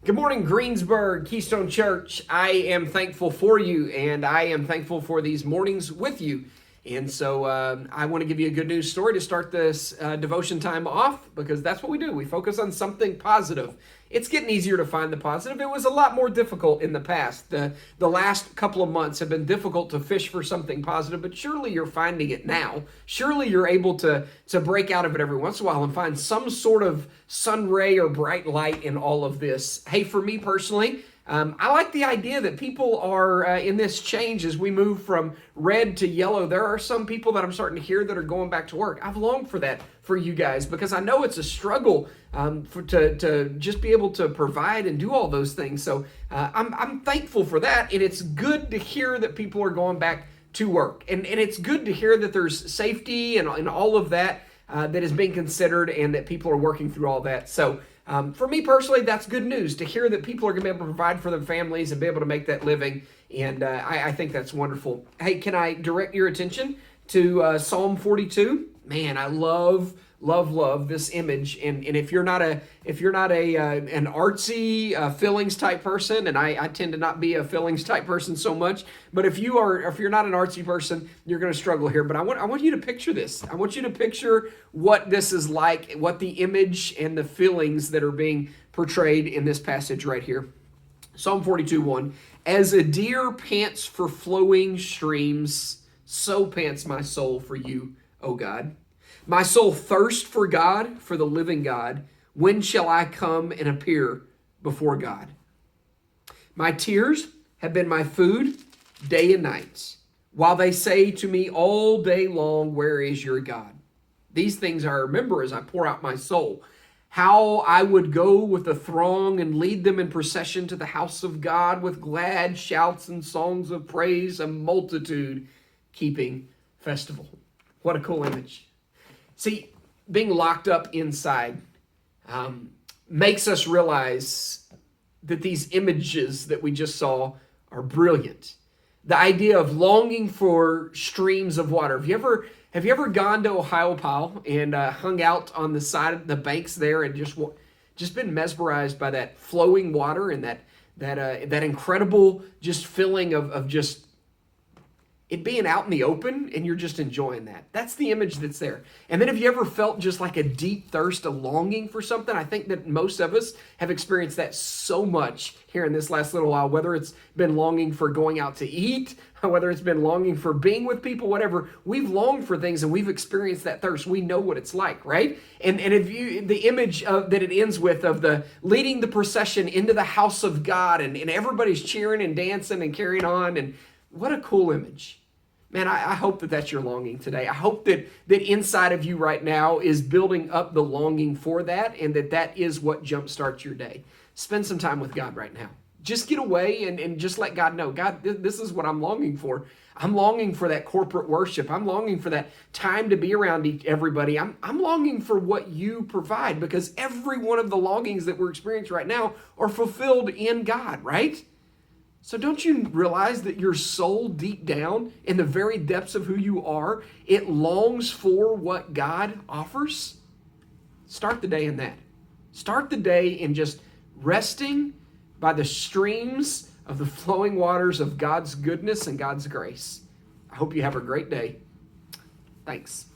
Good morning, Greensburg, Keystone Church. I am thankful for you, and I am thankful for these mornings with you. And so I want to give you a good news story to start this devotion time off, because that's what we do. We focus on something positive. It's getting easier to find the positive. It was a lot more difficult in the past. The last couple of months have been difficult to fish for something positive, but surely you're finding it now. Surely you're able to break out of it every once in a while and find some sort of sun ray or bright light in all of this. Hey, for me personally, I like the idea that people are in this change as we move from red to yellow. There are some people that I'm starting to hear that are going back to work. I've longed for that for you guys because I know it's a struggle to just be able to provide and do all those things. So I'm thankful for that, and it's good to hear that people are going back to work, and it's good to hear that there's safety and all of that that is being considered, and that people are working through all that. So for me personally, that's good news to hear that people are going to be able to provide for their families and be able to make that living. And I think that's wonderful. Hey, can I direct your attention to Psalm 42? Man, I love this image. And if you're not an artsy fillings type person, and I tend to not be a fillings type person so much, but if you're not an artsy person, you're going to struggle here. But I want you to picture this. I want you to picture what this is like, what the image and the feelings that are being portrayed in this passage right here. Psalm 42:1. As a deer pants for flowing streams, so pants my soul for you, O God. My soul thirsts for God, for the living God. When shall I come and appear before God? My tears have been my food day and night, while they say to me all day long, where is your God? These things I remember as I pour out my soul, how I would go with the throng and lead them in procession to the house of God with glad shouts and songs of praise, a multitude keeping festival. What a cool image. See, being locked up inside makes us realize that these images that we just saw are brilliant. The idea of longing for streams of water. Have you ever gone to Ohiopyle and hung out on the side of the banks there and just been mesmerized by that flowing water and that incredible just feeling of just it being out in the open, and you're just enjoying that. That's the image that's there. And then have you ever felt just like a deep thirst, a longing for something? I think that most of us have experienced that so much here in this last little while, whether it's been longing for going out to eat, whether it's been longing for being with people, whatever. We've longed for things and we've experienced that thirst. We know what it's like, right? And if you, the image that it ends with of the leading the procession into the house of God and everybody's cheering and dancing and carrying on, and what a cool image. Man, I hope that that's your longing today. I hope that inside of you right now is building up the longing for that, and that is what jumpstarts your day. Spend some time with God right now. Just get away and just let God know, God, this is what I'm longing for. I'm longing for that corporate worship. I'm longing for that time to be around everybody. I'm longing for what you provide, because every one of the longings that we're experiencing right now are fulfilled in God, right? So don't you realize that your soul deep down in the very depths of who you are, it longs for what God offers? Start the day in that. Start the day in just resting by the streams of the flowing waters of God's goodness and God's grace. I hope you have a great day. Thanks.